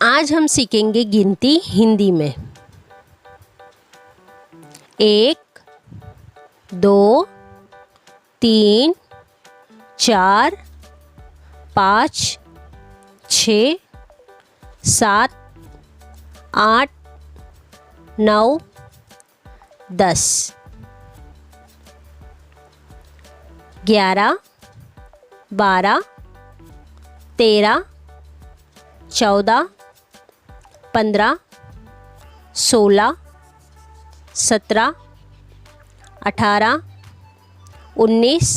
आज हम सीखेंगे गिनती हिंदी में। 1, 2, 3, 4, 5, 6, 7, 8, 9, 10, 11, 12, 13, 14, 15, 16, 17, 18, 19,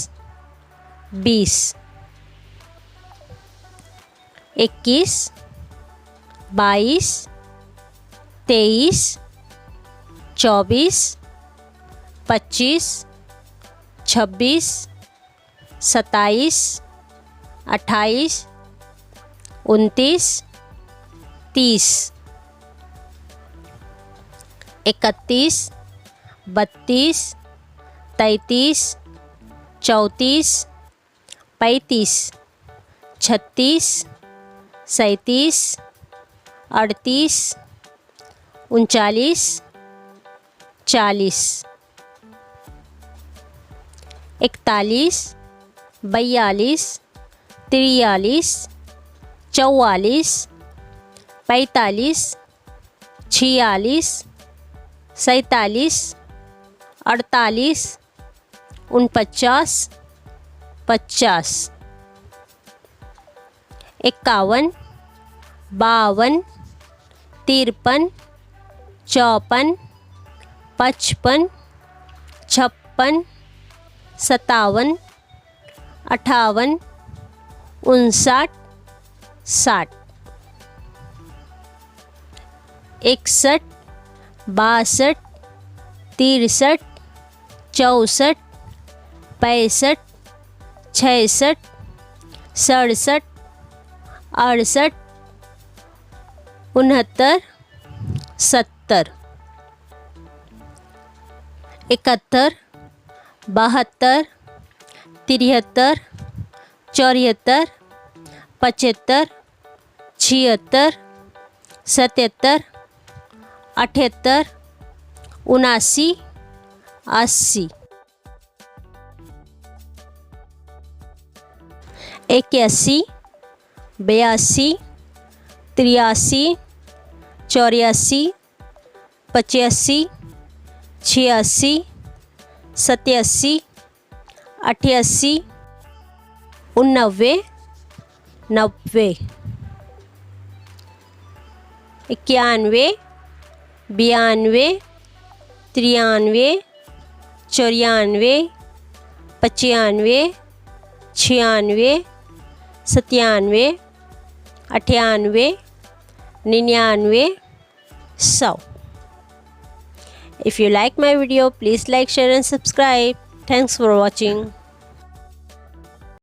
20, 21, 22, 23, 24, 25, 26, 27, 28, 29, 30, 31, 32, 33, 34, 35, 36, 37, 38, 39, 40, 41, 42, 43, 44, 45, 46, 47, 48, 49, 50, 51, 52, 53, 54, 55, 56, 57, 58, 59, 60, 61, 62, 63, 64, 65, 66, 67, 68, 69, 70, 71, 72, 73, 74, 75, 76, 77, 78, 79, 80, 81, 82, 83, 84, 85, 86, 87, 88, 89, 90, 91, 92, 93, 94, 95, 96, 97, 98, 99, 100. If you like my video, please like, share and subscribe. Thanks for watching.